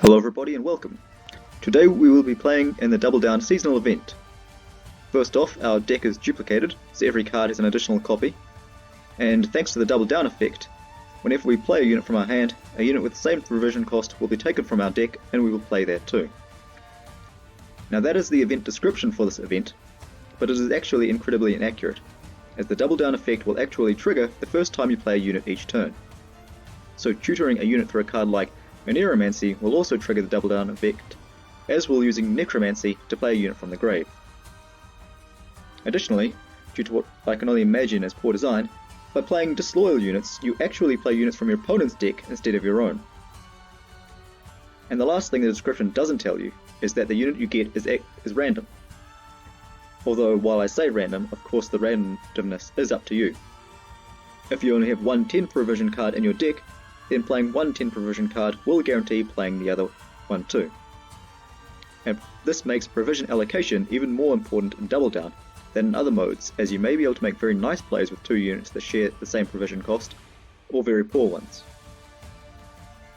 Hello everybody and welcome. Today we will be playing in the Double Down seasonal event. First off, our deck is duplicated, so every card has an additional copy. And thanks to the Double Down effect, whenever we play a unit from our hand, a unit with the same provision cost will be taken from our deck and we will play that too. Now that is the event description for this event, but it is actually incredibly inaccurate, as the Double Down effect will actually trigger the first time you play a unit each turn. So tutoring a unit for a card like Necromancy will also trigger the Double Down effect, as will using Necromancy to play a unit from the grave. Additionally, due to what I can only imagine as poor design, by playing disloyal units, you actually play units from your opponent's deck instead of your own. And the last thing the description doesn't tell you is that the unit you get is random. Although while I say random, of course the randomness is up to you. If you only have one 10 provision card in your deck, then playing one 10 provision card will guarantee playing the other one too. And this makes provision allocation even more important in Double Down than in other modes, as you may be able to make very nice plays with two units that share the same provision cost, or very poor ones.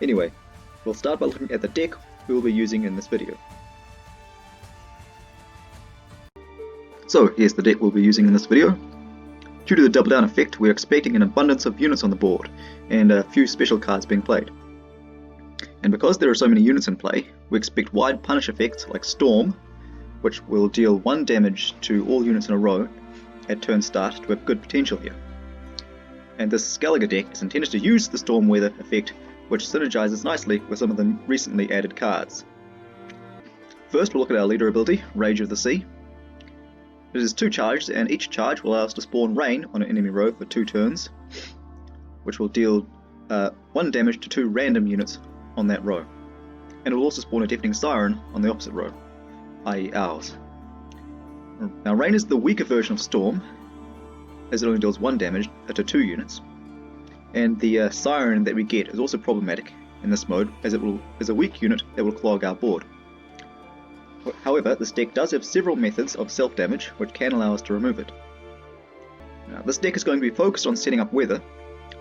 Anyway, we'll start by looking at the deck we will be using in this video. So here's the deck we'll be using in this video. Due to the Double Down effect, we're expecting an abundance of units on the board, and a few special cards being played. And because there are so many units in play, we expect wide punish effects like Storm, which will deal 1 damage to all units in a row at turn start to have good potential here. And this Skellige deck is intended to use the Storm Weather effect, which synergizes nicely with some of the recently added cards. First we'll look at our leader ability, Rage of the Sea. It is 2 charges, and each charge will allow us to spawn rain on an enemy row for 2 turns, which will deal 1 damage to 2 random units on that row. And it will also spawn a Deafening Siren on the opposite row, i.e. ours. Now rain is the weaker version of Storm, as it only deals 1 damage to 2 units. And the Siren that we get is also problematic in this mode, as it is a weak unit that will clog our board. However, this deck does have several methods of self-damage which can allow us to remove it. Now, this deck is going to be focused on setting up weather,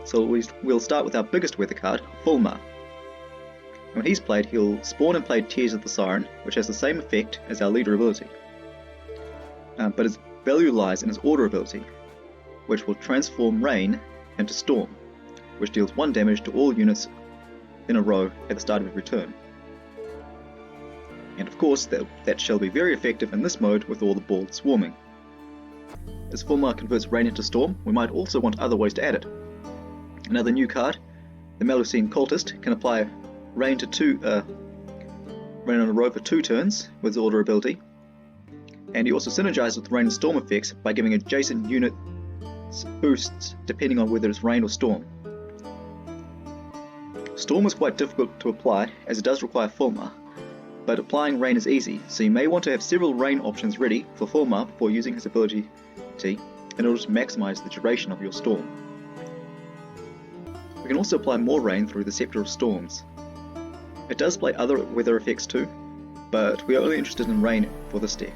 so we'll start with our biggest weather card, Fulmar. When he's played, he'll spawn and play Tears of the Siren, which has the same effect as our leader ability. But its value lies in his order ability, which will transform Rain into Storm, which deals 1 damage to all units in a row at the start of every turn. And of course, that shall be very effective in this mode with all the boards swarming. As Fulmar converts Rain into Storm, we might also want other ways to add it. Another new card, the Melusine Cultist, can apply Rain on a row for 2 turns with his order ability, and he also synergizes with Rain and Storm effects by giving adjacent units boosts depending on whether it's Rain or Storm. Storm is quite difficult to apply as it does require Fulmar, but applying Rain is easy, so you may want to have several Rain options ready for Fulmar before using his ability in order to maximize the duration of your Storm. We can also apply more Rain through the Scepter of Storms. It does play other weather effects too, but we are only interested in Rain for this deck.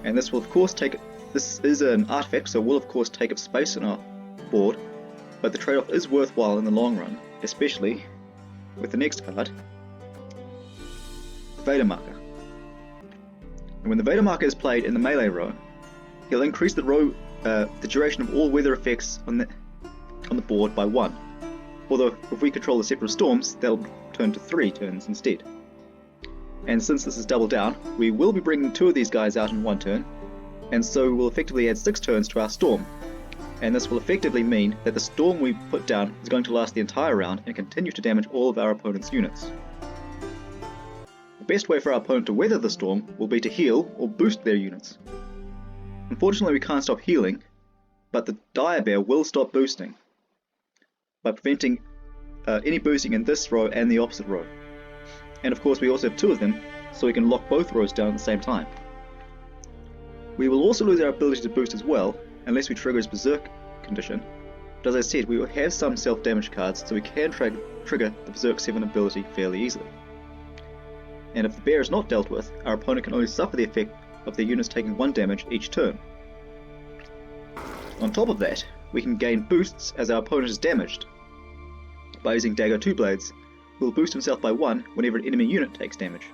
And this is an artifact, so will of course take up space on our board, but the trade-off is worthwhile in the long run, especially with the next card, Vader Marker. And when the Vader Marker is played in the melee row, he'll increase the duration of all weather effects on the board by 1. Although if we control the Scepter of Storms, they'll turn to 3 turns instead. And since this is Double Down, we will be bringing 2 of these guys out in 1 turn, and so we'll effectively add 6 turns to our Storm. And this will effectively mean that the Storm we put down is going to last the entire round and continue to damage all of our opponent's units. The best way for our opponent to weather the Storm will be to heal or boost their units. Unfortunately we can't stop healing, but the Dire Bear will stop boosting by preventing any boosting in this row and the opposite row. And of course we also have 2 of them, so we can lock both rows down at the same time. We will also lose our ability to boost as well, unless we trigger his Berserk condition, but as I said, we will have some self-damage cards, so we can trigger the Berserk 7 ability fairly easily. And if the bear is not dealt with, our opponent can only suffer the effect of their units taking 1 damage each turn. On top of that, we can gain boosts as our opponent is damaged by using Dagger 2 Blades will boost himself by 1 whenever an enemy unit takes damage.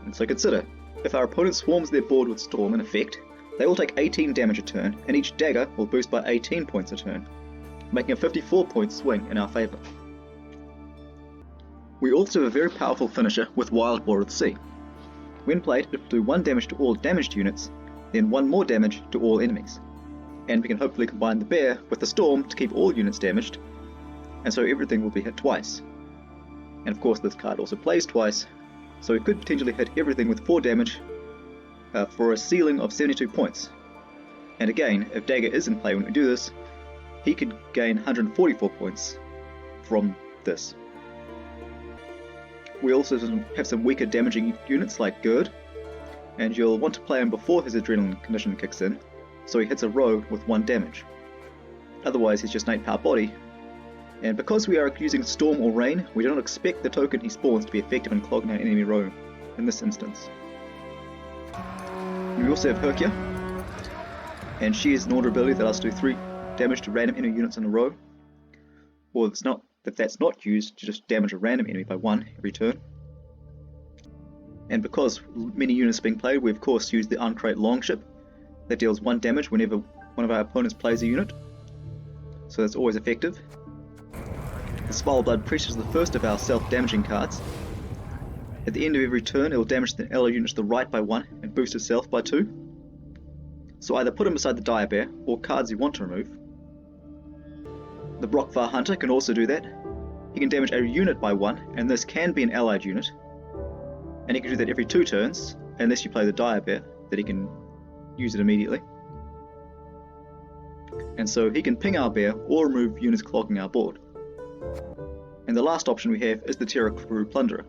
And so consider, if our opponent swarms their board with Storm in effect, they will take 18 damage a turn, and each dagger will boost by 18 points a turn, making a 54 point swing in our favour. We also have a very powerful finisher with Wild Boar of the Sea. When played, it will do 1 damage to all damaged units, then 1 more damage to all enemies. And we can hopefully combine the bear with the storm to keep all units damaged, and so everything will be hit twice. And of course this card also plays twice, so we could potentially hit everything with 4 damage for a ceiling of 72 points. And again, if Dagger is in play when we do this, he could gain 144 points from this. We also have some weaker damaging units like Gird, and you'll want to play him before his adrenaline condition kicks in, so he hits a row with 1 damage. Otherwise he's just an 8 power body, and because we are using Storm or Rain, we do not expect the token he spawns to be effective in clogging our enemy row in this instance. We also have Herkia, and she is an order ability that allows us to do 3 damage to random enemy units in a row, or if that's not used, to just damage a random enemy by 1 every turn. And because many units are being played, we of course use the Uncrate Longship that deals 1 damage whenever one of our opponents plays a unit, so that's always effective. The Spileblood Priest is the first of our self-damaging cards. At the end of every turn it will damage the ally unit to the right by 1 and boost itself by 2. So either put him beside the Dire Bear or cards you want to remove. The Brockvar Hunter can also do that. He can damage a unit by 1, and this can be an allied unit. And he can do that every 2 turns, unless you play the Dire Bear, that he can use it immediately. And so he can ping our bear or remove units clogging our board. And the last option we have is the Terra Crew Plunderer.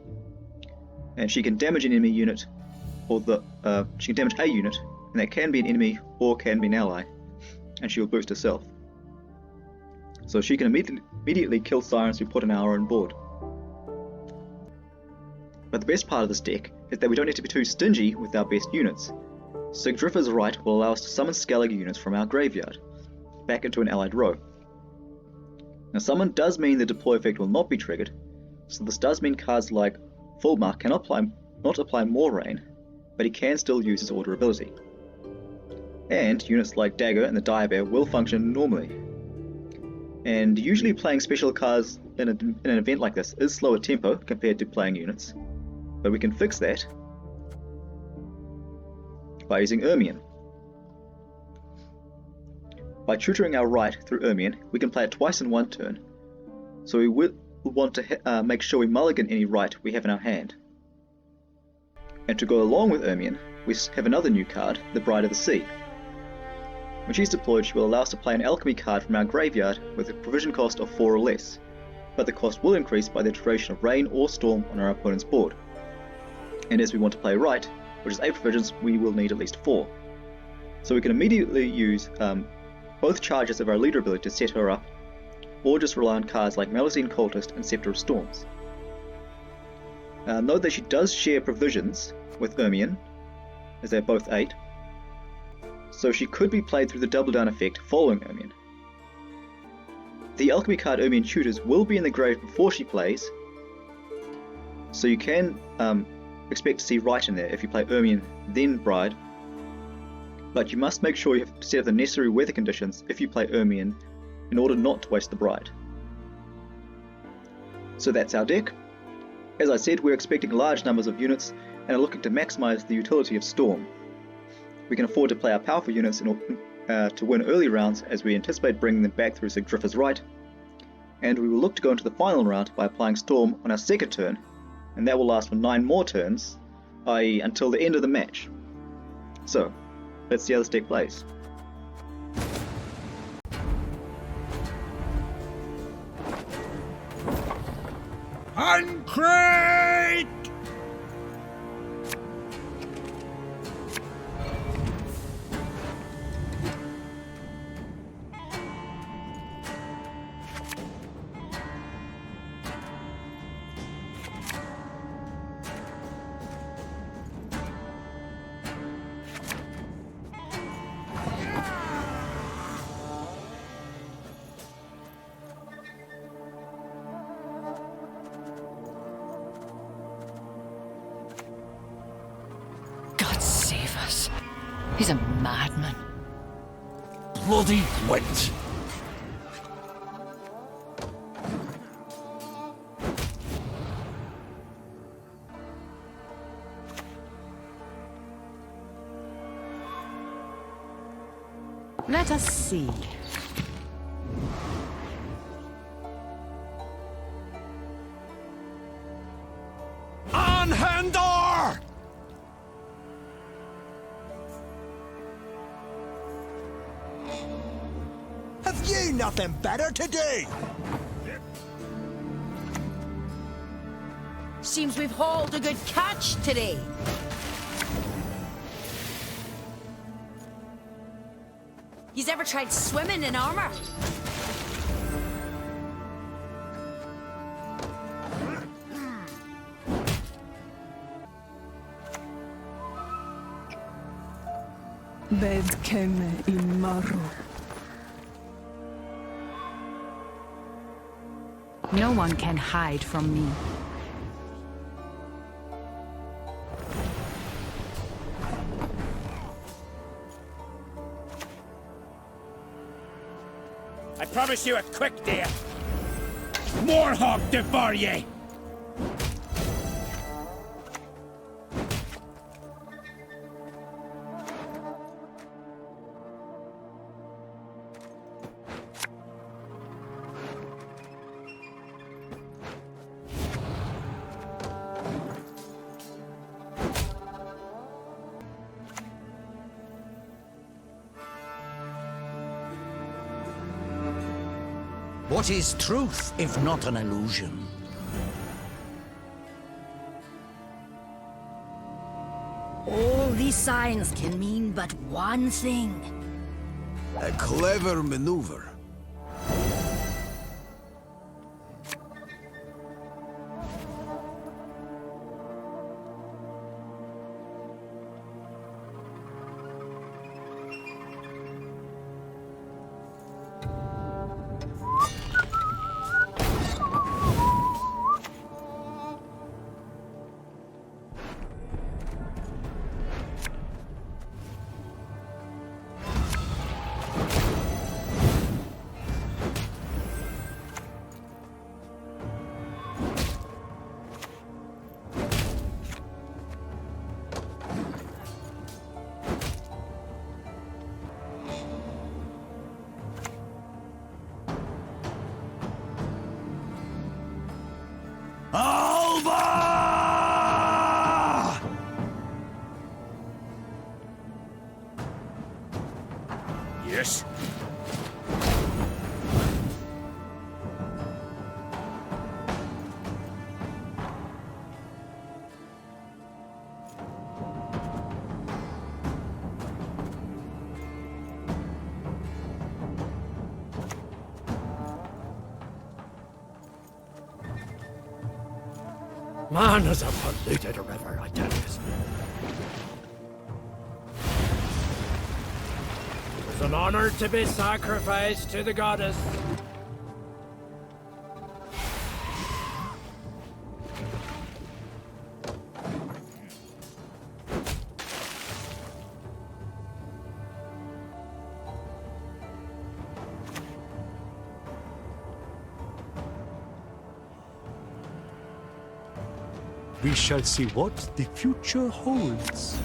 And she can damage an enemy unit, or she can damage a unit, and that can be an enemy or can be an ally, and she will boost herself. So she can immediately kill Sirens we put on our own board. But the best part of this deck is that we don't need to be too stingy with our best units. Sigdrifa's Right will allow us to summon Skellige units from our graveyard, back into an allied row. Now summon does mean the deploy effect will not be triggered, so this does mean cards like Fullmark cannot apply more rain, but he can still use his order ability. And units like Dagger and the Dire Bear will function normally. And usually playing special cards in an event like this is slower tempo compared to playing units, but we can fix that by using Ermion. By tutoring our right through Ermion, we can play it twice in 1 turn, so we will want to make sure we mulligan any right we have in our hand. And to go along with Ermion, we have another new card, the Bride of the Sea. When she's deployed, she will allow us to play an alchemy card from our graveyard with a provision cost of 4 or less, but the cost will increase by the duration of rain or storm on our opponent's board. And as we want to play right, which is 8 provisions, we will need at least 4. So we can immediately use both charges of our leader ability to set her up, or just rely on cards like Malazine Cultist and Scepter of Storms. Note that she does share provisions with Ermion, as they're both 8, so she could be played through the double down effect following Ermion. The alchemy card Ermion tutors will be in the grave before she plays, so you can expect to see right in there if you play Ermion then Bride, but you must make sure you have set up the necessary weather conditions if you play Ermion in order not to waste the Bride. So that's our deck. As I said, we're expecting large numbers of units and are looking to maximise the utility of Storm. We can afford to play our powerful units in order to win early rounds, as we anticipate bringing them back through Sigdrifa's Right, and we will look to go into the final round by applying Storm on our second turn, and that will last for 9 more turns, i.e. until the end of the match. So, let's see how this deck plays. Uncrate! He's a madman. Bloody Gwent. Let us see. On Handor! Have you nothing better to do? Seems we've hauled a good catch today. You've ever tried swimming in armor? Bed keme imaru. No one can hide from me. I promise you a quick death. Warhawk devour ye! What is truth, if not an illusion? All these signs can mean but one thing. A clever maneuver. Alba! Yes. Man is a polluted river, I tell you. It was an honor to be sacrificed to the goddess. We shall see what the future holds.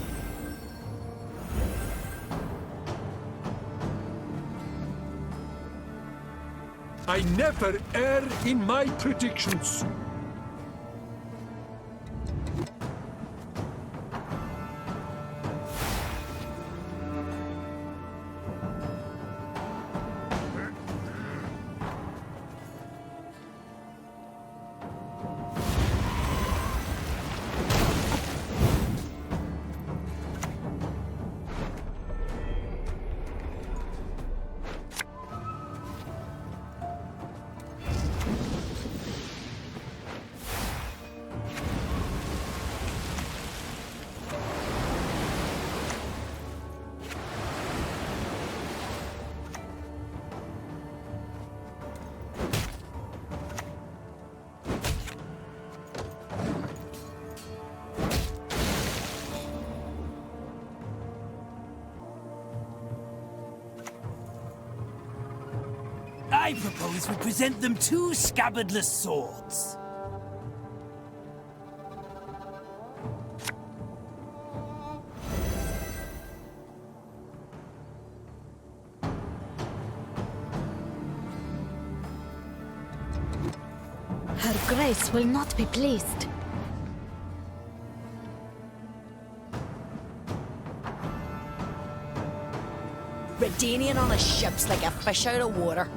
I never err in my predictions. I propose we present them 2 scabbardless swords. Her Grace will not be pleased. Redanian on a ship's like a fish out of water.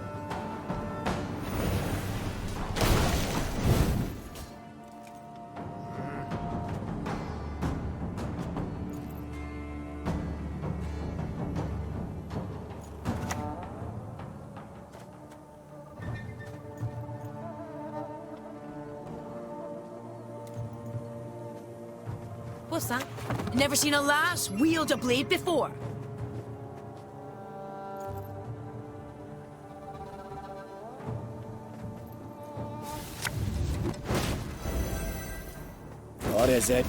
What's that? Never seen a lass wield a blade before. What is it?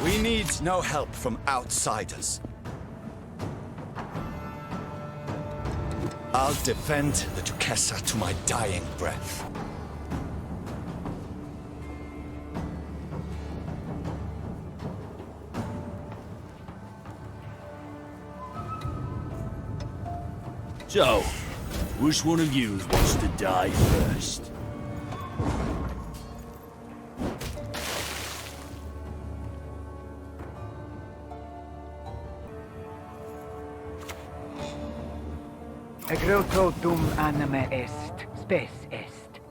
We need no help from outsiders. I'll defend the Duquesa to my dying breath. So, which one of you wants to die first? Egreto dum anima est, spes est.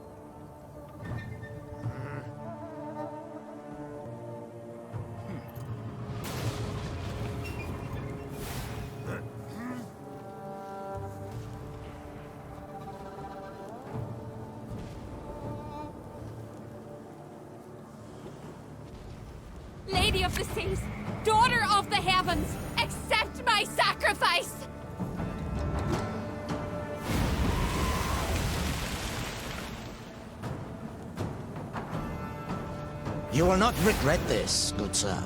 Lady of the Seas, daughter of the heavens, accept my sacrifice! You will not regret this, good sir.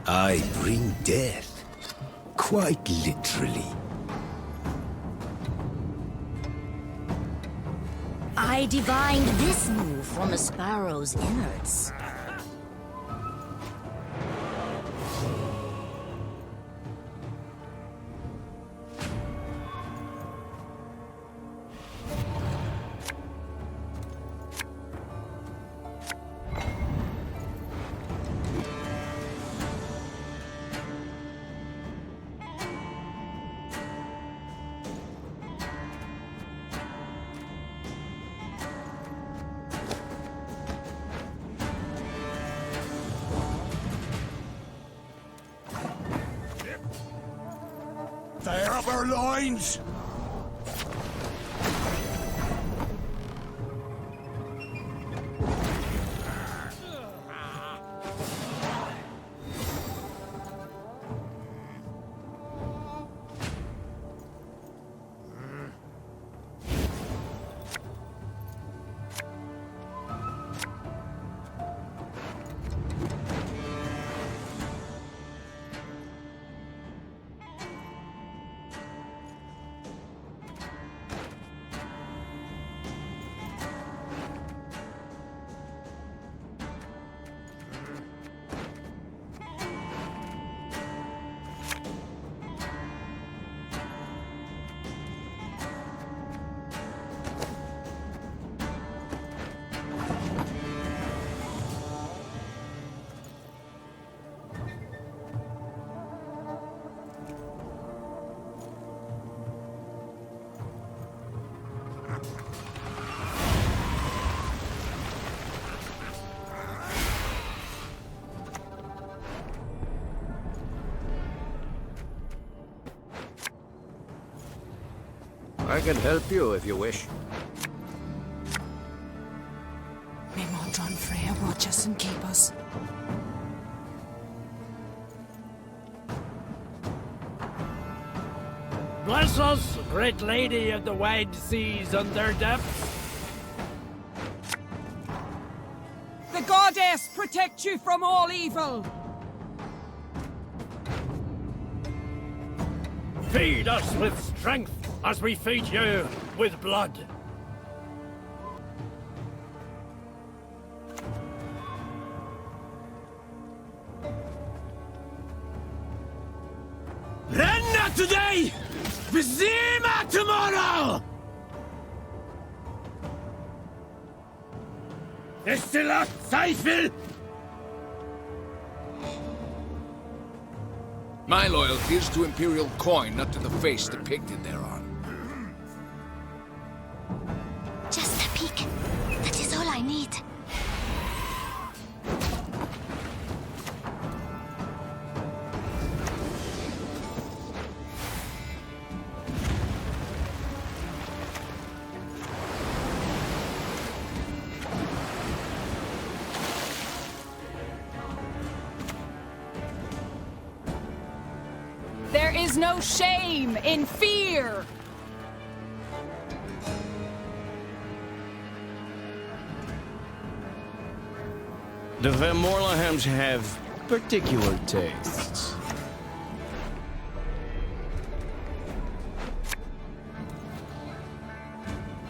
I bring death, quite literally. I divined this move from a sparrow's innards. They're up our loins! I can help you if you wish. Memon. Cauldron Freya watch us and keep us. Bless us, great lady of the wide seas under depths. The goddess protect you from all evil! Feed us with strength as we feed you with blood. Renna today! Vizima tomorrow! Estila Seifel! My loyalty is to Imperial coin, not to the face depicted thereon. Just a peek. That is all I need. There is no shame in fear! The Van Morlehams have particular tastes.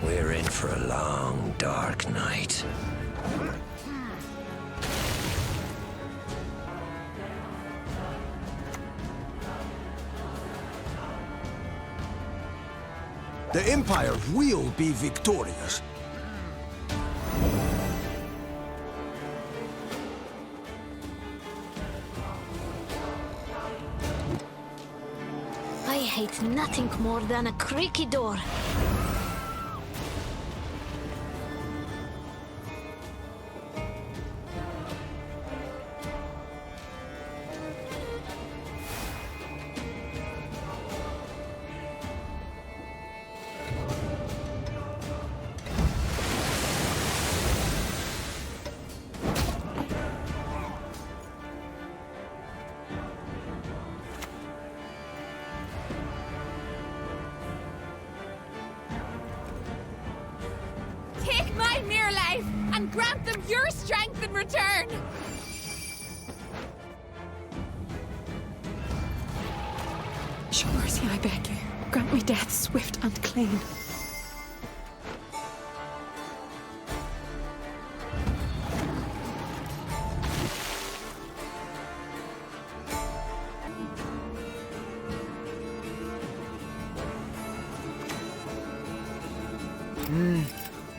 We're in for a long, dark night. The Empire will be victorious. I hate nothing more than a creaky door. Take my mere life and grant them your strength in return! Show mercy, I beg you. Grant me death swift and clean.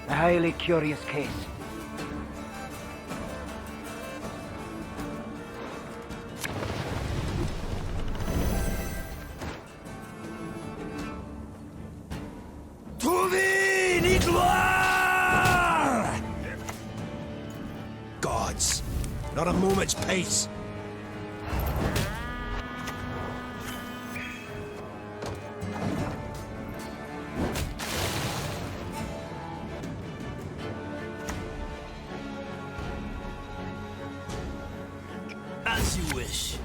A highly curious case. Gods, not a moment's peace. As you wish.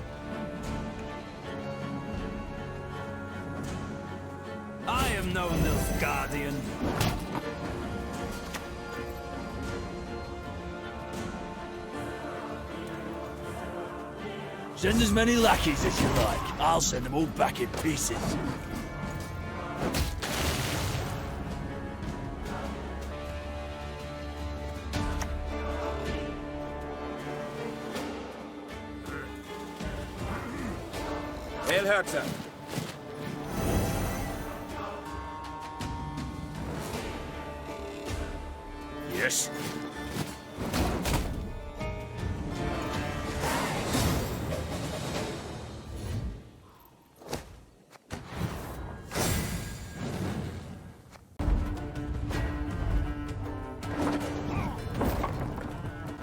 I am no Nilfgaardian. Send as many lackeys as you like. I'll send them all back in pieces. Hail Herzer. Yes.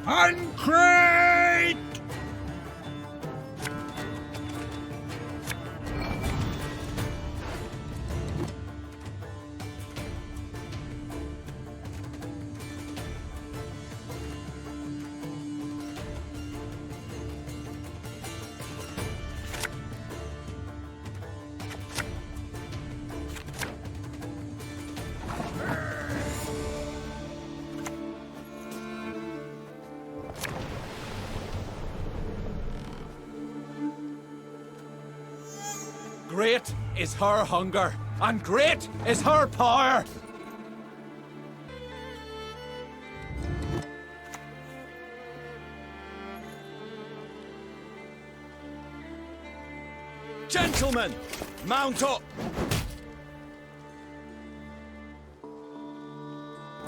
Uncrate! Great is her hunger, and great is her power! Gentlemen, mount up!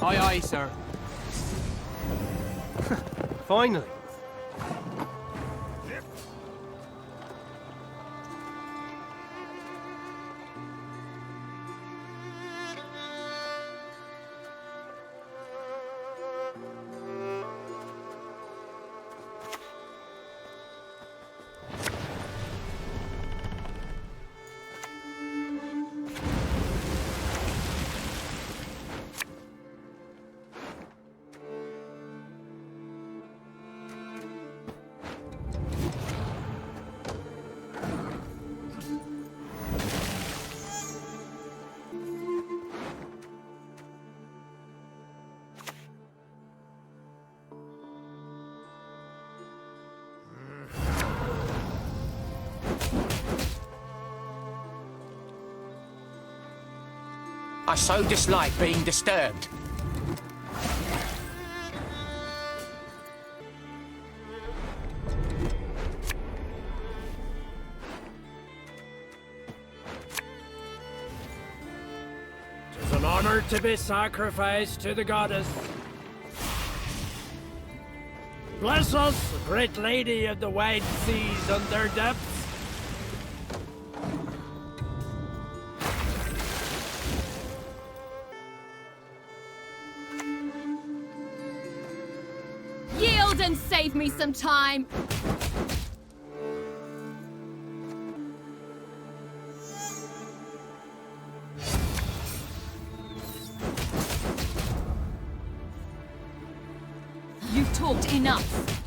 Aye, aye, sir. Finally. I so dislike being disturbed. Tis an honor to be sacrificed to the goddess. Bless us, great lady of the wide seas and their depths. Yield and save me some time! You've talked enough.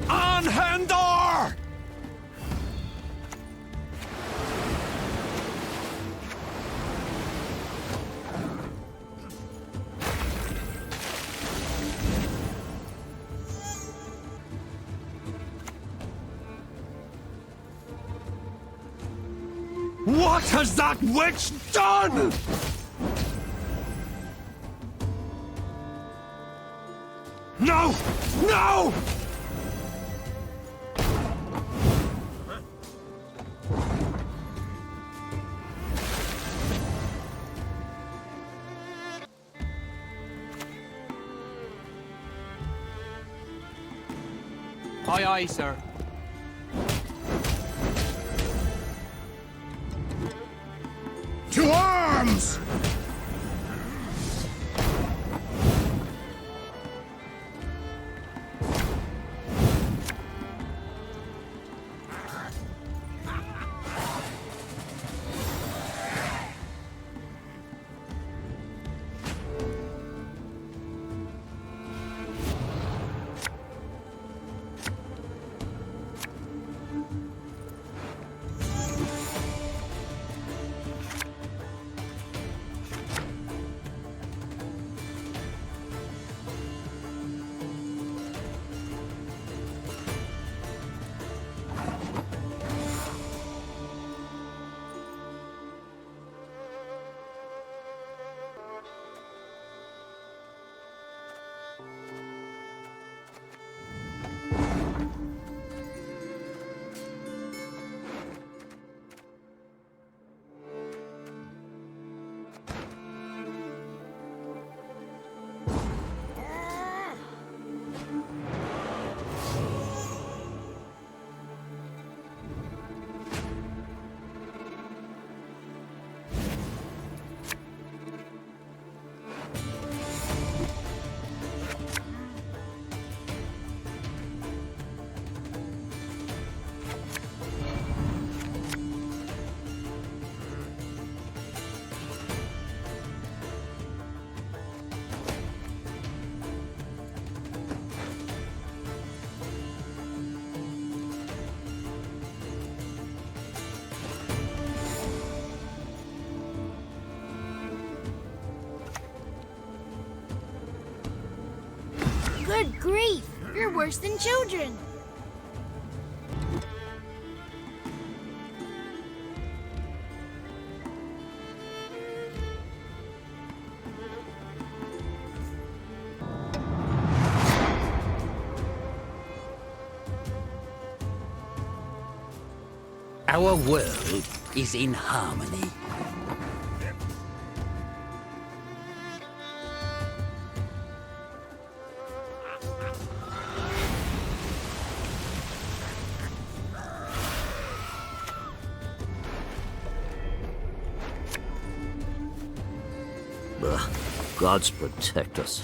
Anhendor! What has that witch done? No! No! Aye, aye, sir. To arms! Good grief! You're worse than children! Our world is in harmony. Gods protect us.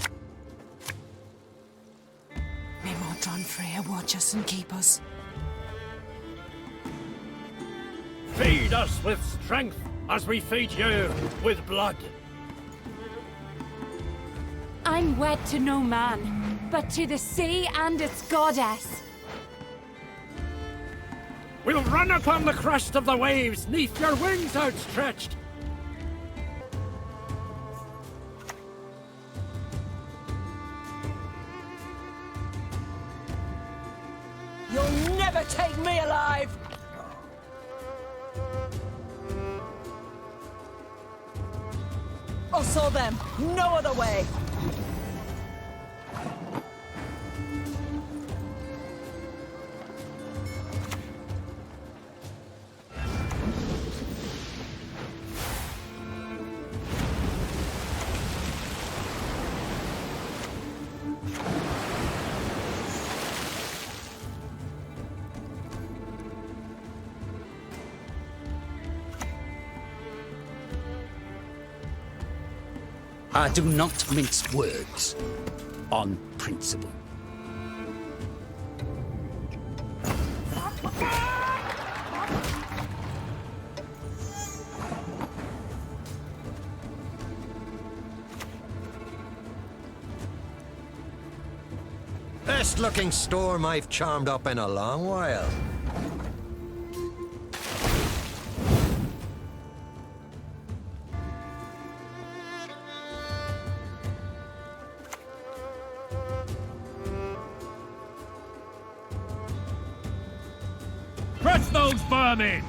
May Mordron Freya watch us and keep us. Feed us with strength as we feed you with blood. I'm wed to no man, but to the sea and its goddess. We'll run upon the crest of the waves, neath your wings outstretched. You'll never take me alive! I saw them. No other way. I do not mince words on principle. Best looking storm I've charmed up in a long while. Press those vermin!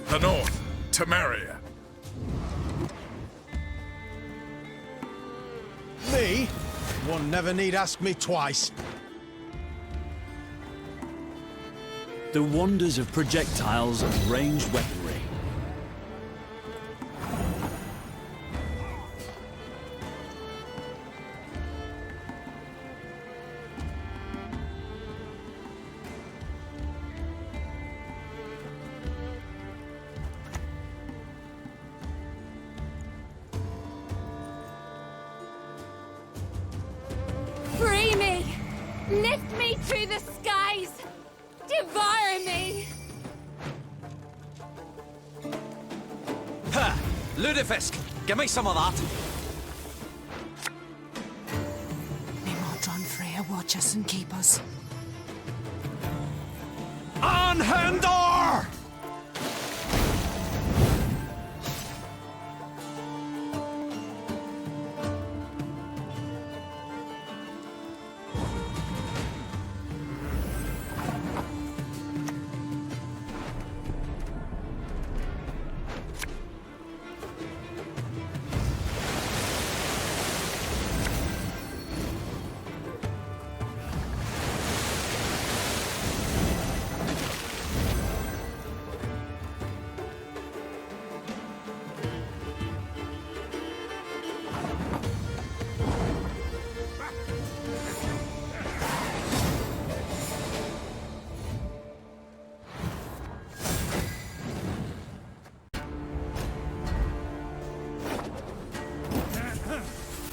The north, Temeria. Me? One never need ask me twice. The wonders of projectiles and ranged weaponry. Free me! Lift me to the skies! Devour me! Ha! Ludifisk! Give me some of that! May Mordron Freya watch us and keep us. Anhendor!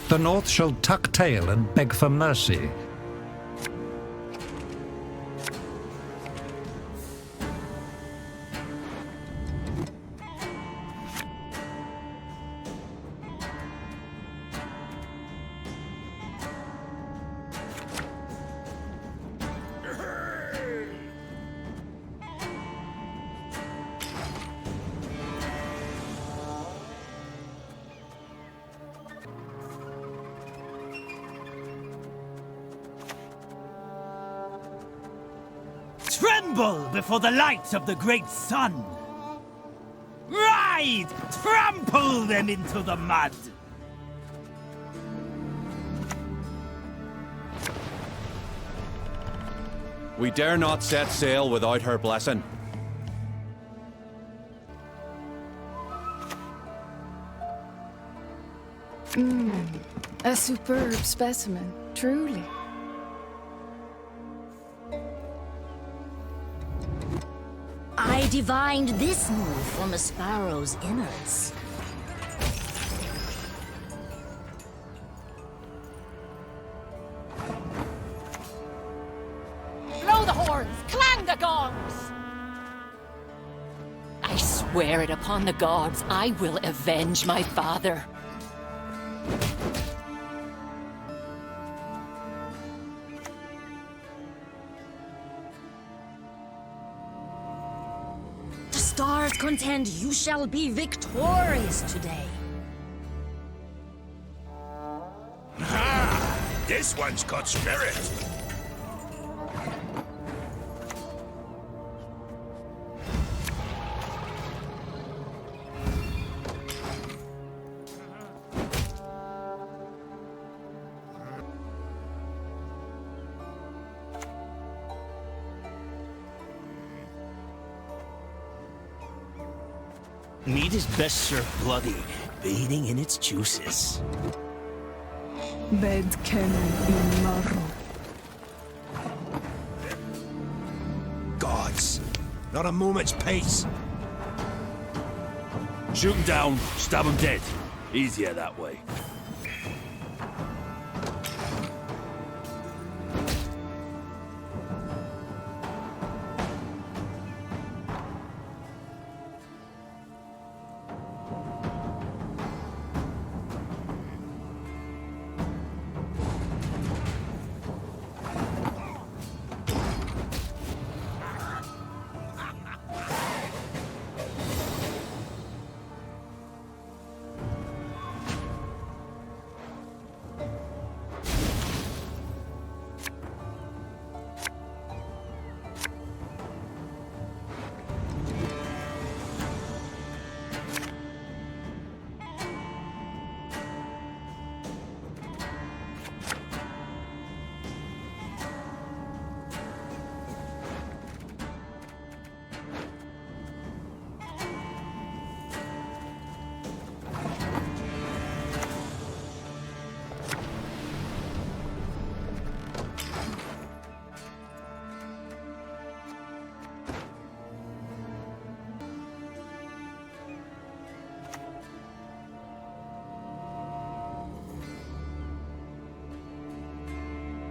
The North shall tuck tail and beg for mercy. Tremble before the light of the great sun! Ride! Trample them into the mud! We dare not set sail without her blessing. A superb specimen, truly. I divined this move from a sparrow's innards. Blow the horns! Clang the gongs! I swear it upon the gods, I will avenge my father. The stars contend you shall be victorious today. Ha! This one's got spirit. Meat is best served bloody, bathing in its juices. Bed can be marrow. Gods! Not a moment's peace. Shoot him down, stab him dead. Easier that way.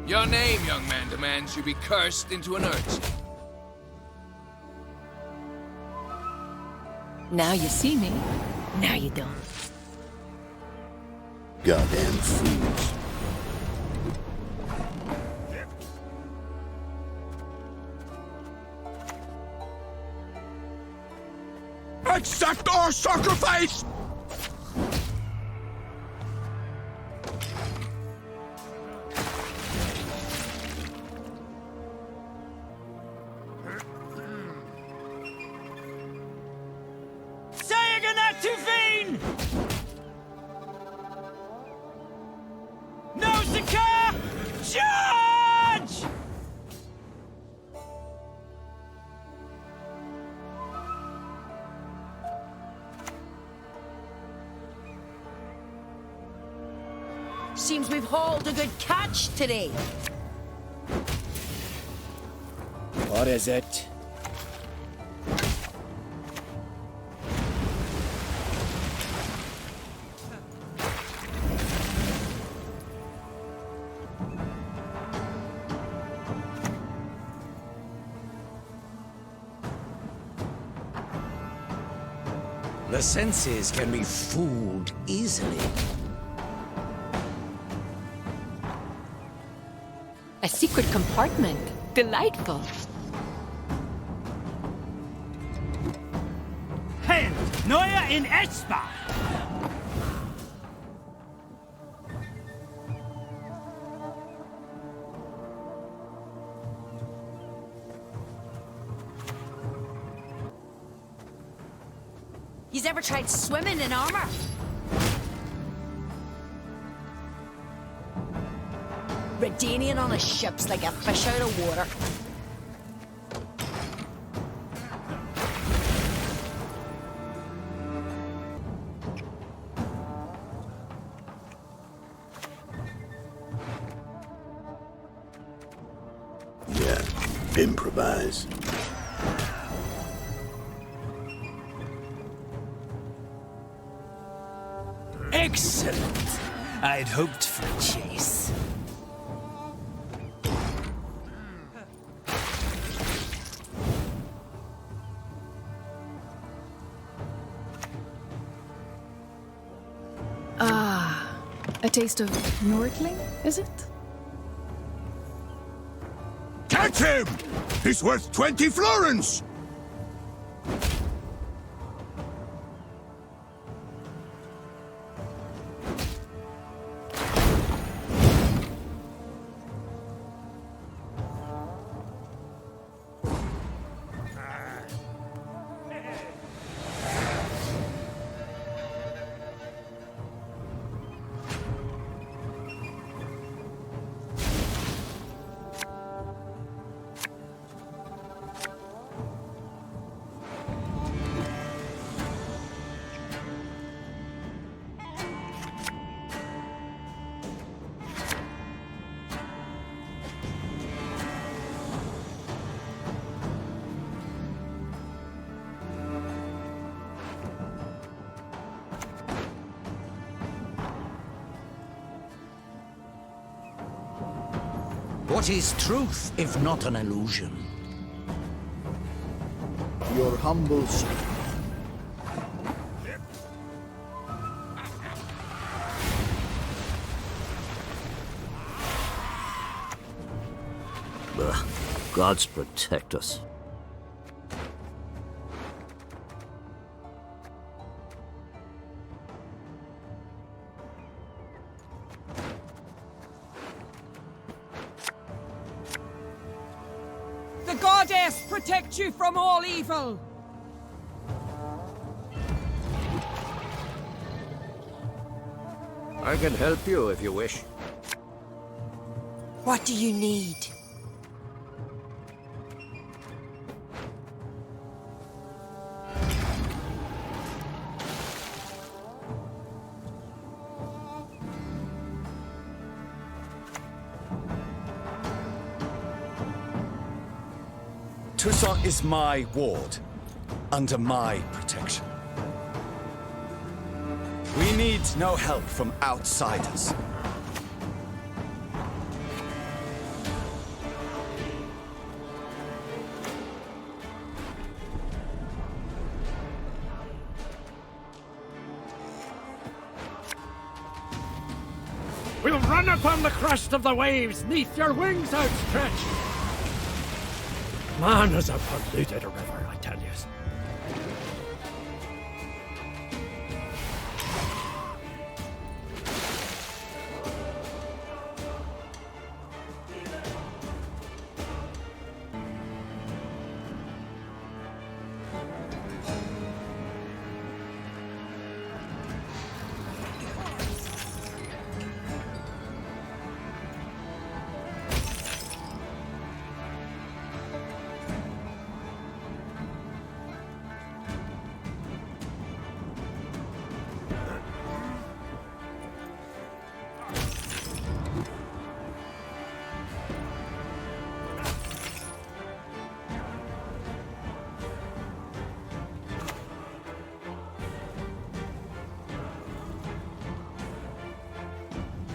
Your name, young man, demands you be cursed into an urchin. Now you see me, now you don't. Goddamn fools. Accept our sacrifice! Seems we've hauled a good catch today. What is it? The senses can be fooled easily. A secret compartment. Delightful. Hen! Neuer in Espa! He's ever tried swimming in armor? Redanian on a ship's like a fish out of water. Yeah, improvise. Excellent. I'd hoped for a chase. Ah, a taste of Nordling, is it? Catch him! He's worth 20 florins! What is truth, if not an illusion? Your humble servant. Gods protect us. The goddess protect you from all evil! I can help you if you wish. What do you need? Toussaint is my ward, under my protection. We need no help from outsiders. We'll run upon the crest of the waves, neath your wings outstretched. Man is a polluted river, I tell you.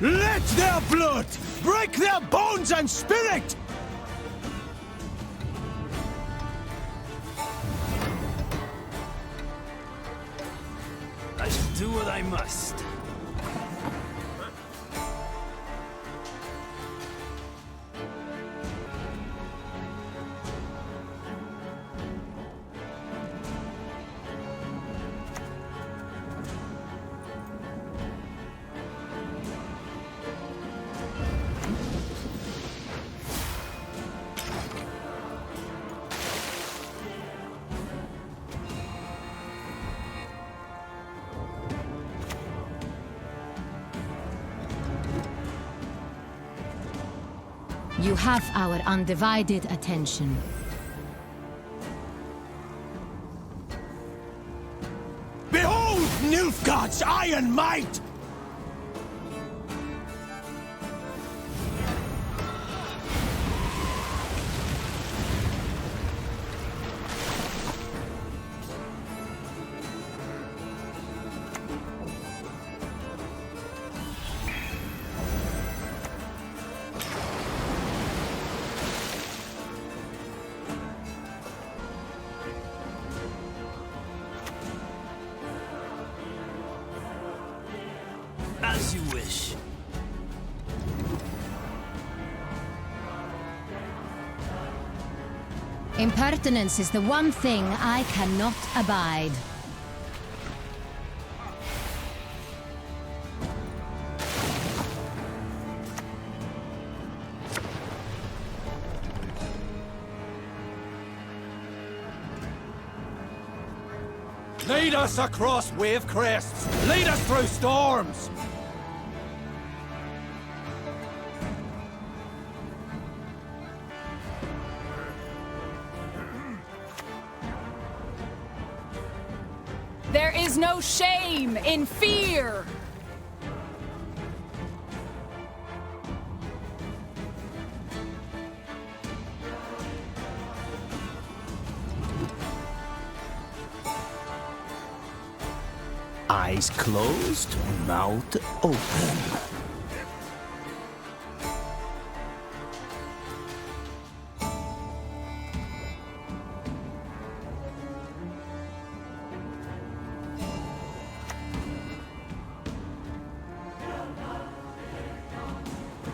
Let their blood break their bones and spirit! I shall do what I must. You have our undivided attention. Behold Nilfgaard's iron might! As you wish. Impertinence is the one thing I cannot abide. Lead us across wave crests! Lead us through storms! There is no shame in fear! Eyes closed, mouth open.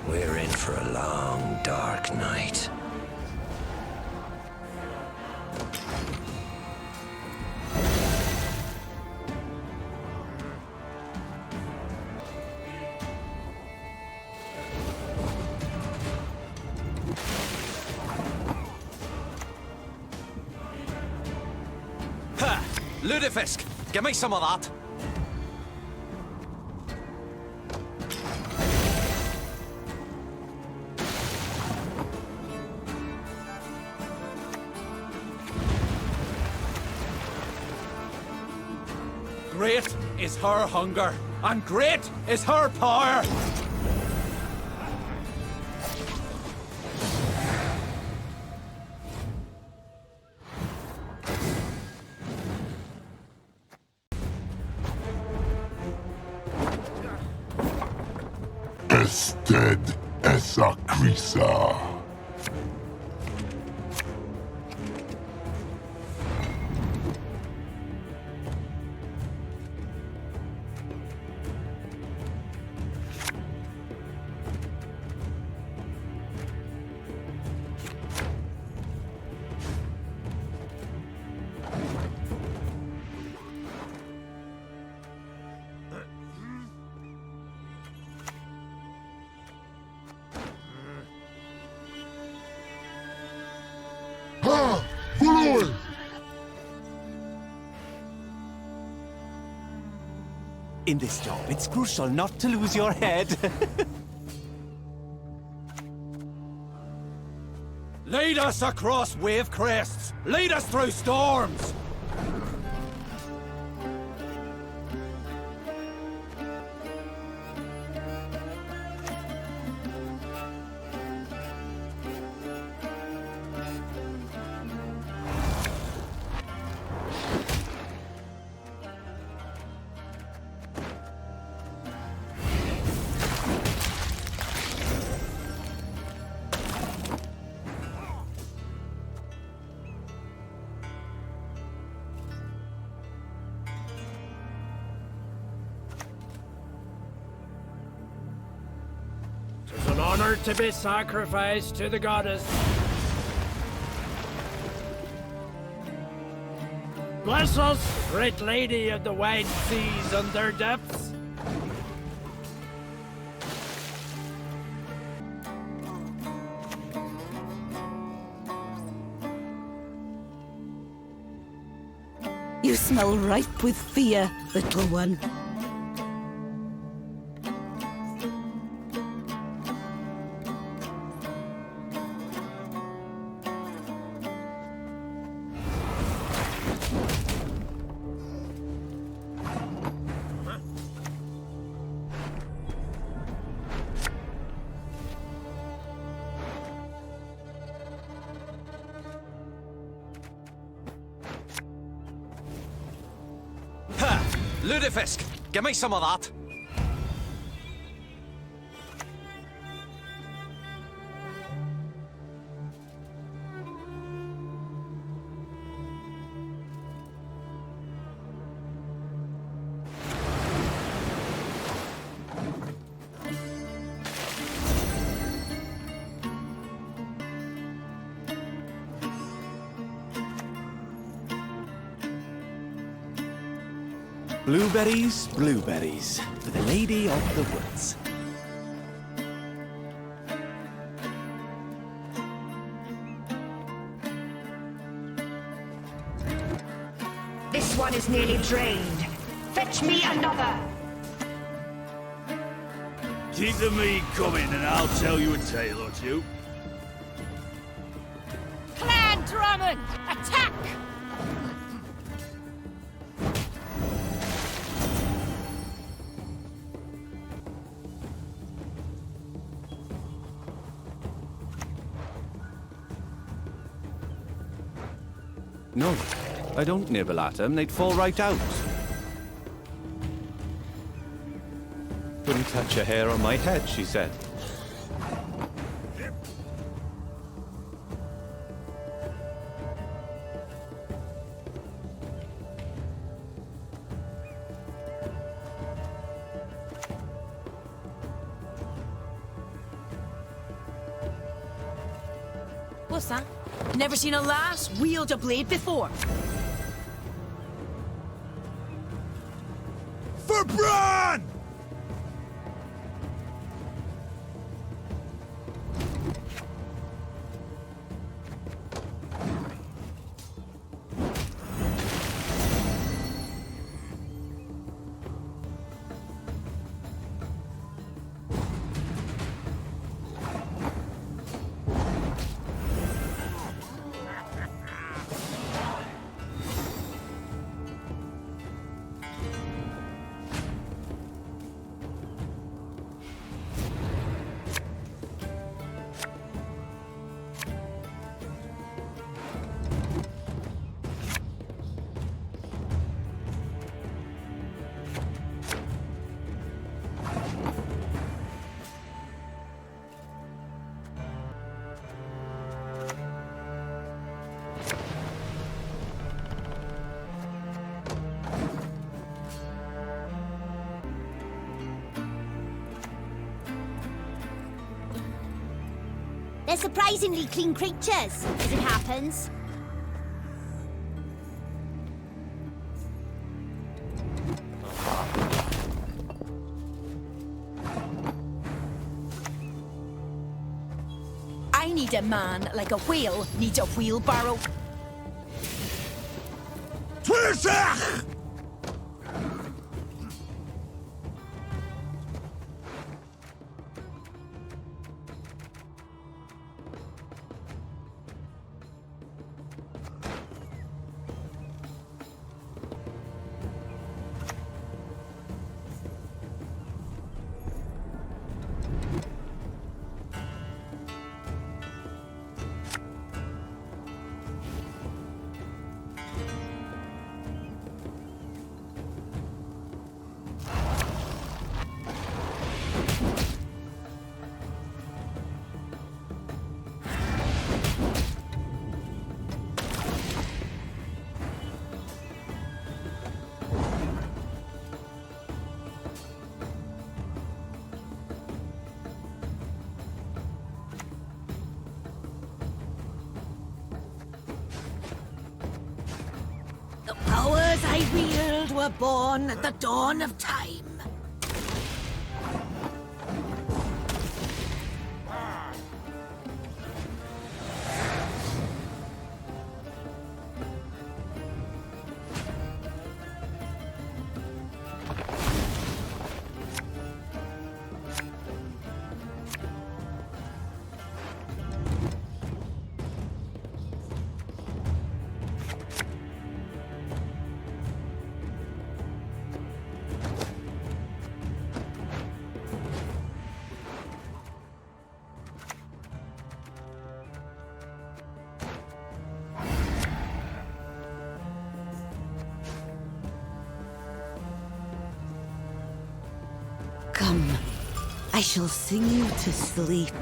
We're in for a long, dark night. Ha! Lutefisk! Give me some of that! Great is her hunger, and great is her power! Ested esa crisa. In this job, it's crucial not to lose your head. Lead us across wave crests! Lead us through storms! Tis an honor to be sacrificed to the goddess. Bless us, great lady of the wide seas and their depths. You smell ripe with fear, little one. Lutefisk, give me some of that. Blueberries, blueberries, for the lady of the woods. This one is nearly drained. Fetch me another! Keep the meat coming and I'll tell you a tale or two. Clan Drummond, attack! No, I don't nibble at them. They'd fall right out. Wouldn't touch a hair on my head, she said. What's that? Never seen a lass wield a blade before. For Bran! They're surprisingly clean creatures, as it happens. I need a man like a whale needs a wheelbarrow. Twirsach! The powers I wield were born at the dawn of time. Come, I shall sing you to sleep.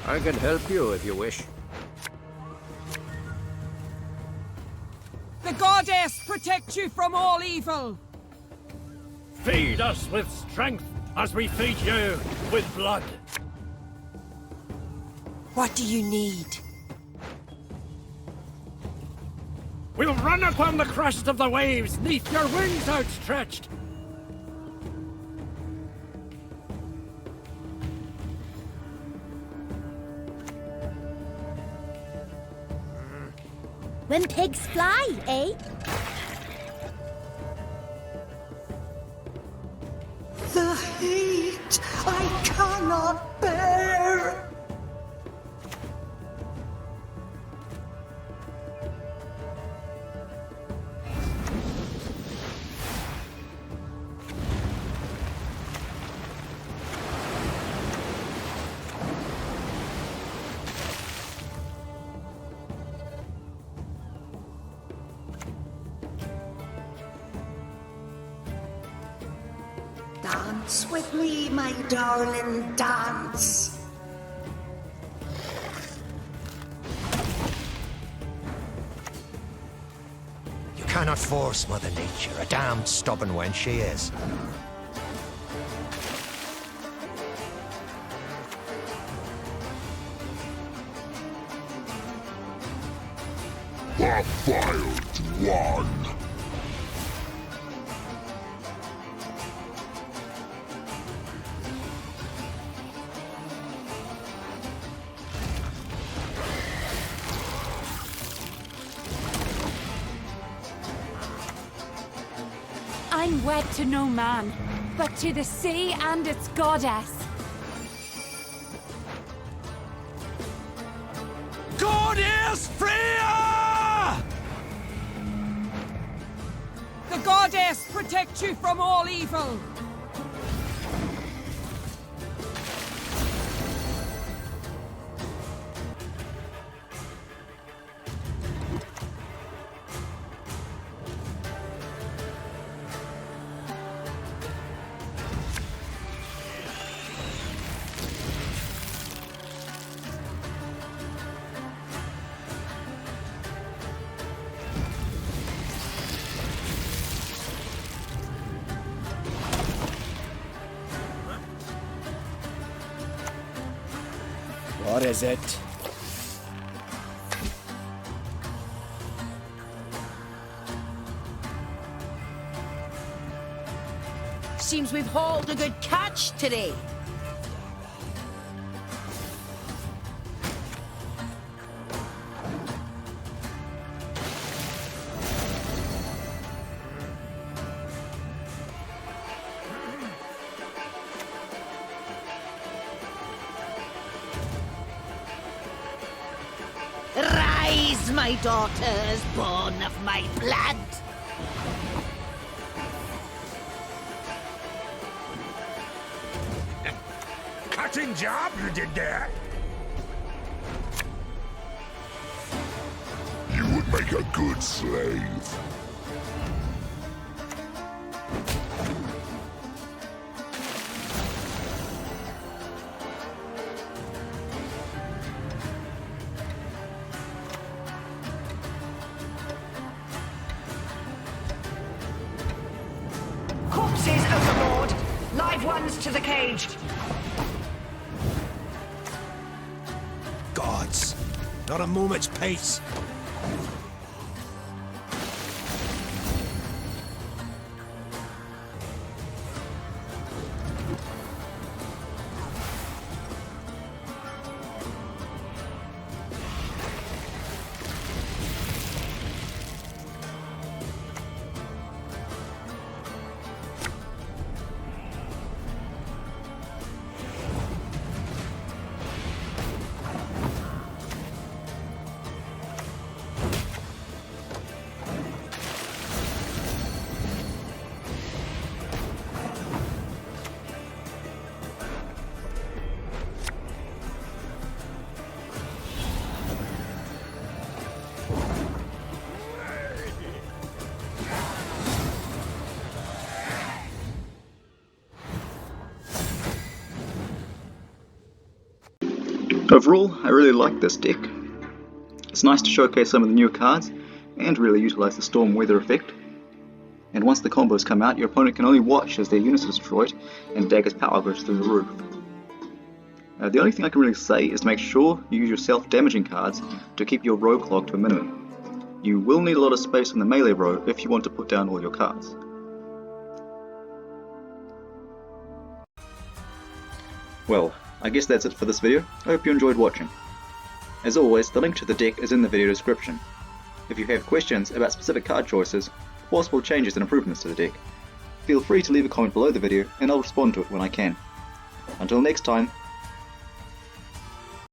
I can help you if you wish. The goddess protect you from all evil! Feed us with strength as we feed you with blood. What do you need? We'll run upon the crest of the waves, neath your wings outstretched. When pigs fly, eh? The heat I cannot bear! Dance with me, my darling, dance. You cannot force Mother Nature, a damned stubborn wench she is. The Filed One. I'm wed to no man, but to the sea and its goddess. Goddess Freya! The goddess protect you from all evil! What is it? Seems we've hauled a good catch today. Rise, my daughters, born of my blood! Cutting job you did there. You would make a good slave. Corpses overboard. Live ones to the cage. Gods, not a moment's peace. Overall, I really like this deck. It's nice to showcase some of the newer cards and really utilise the storm weather effect. And once the combos come out, your opponent can only watch as their units are destroyed and Dagger's power goes through the roof. The only thing I can really say is make sure you use your self-damaging cards to keep your row clog to a minimum. You will need a lot of space in the melee row if you want to put down all your cards. Well, I guess that's it for this video. I hope you enjoyed watching. As always, the link to the deck is in the video description. If you have questions about specific card choices, or possible changes and improvements to the deck, feel free to leave a comment below the video and I'll respond to it when I can. Until next time,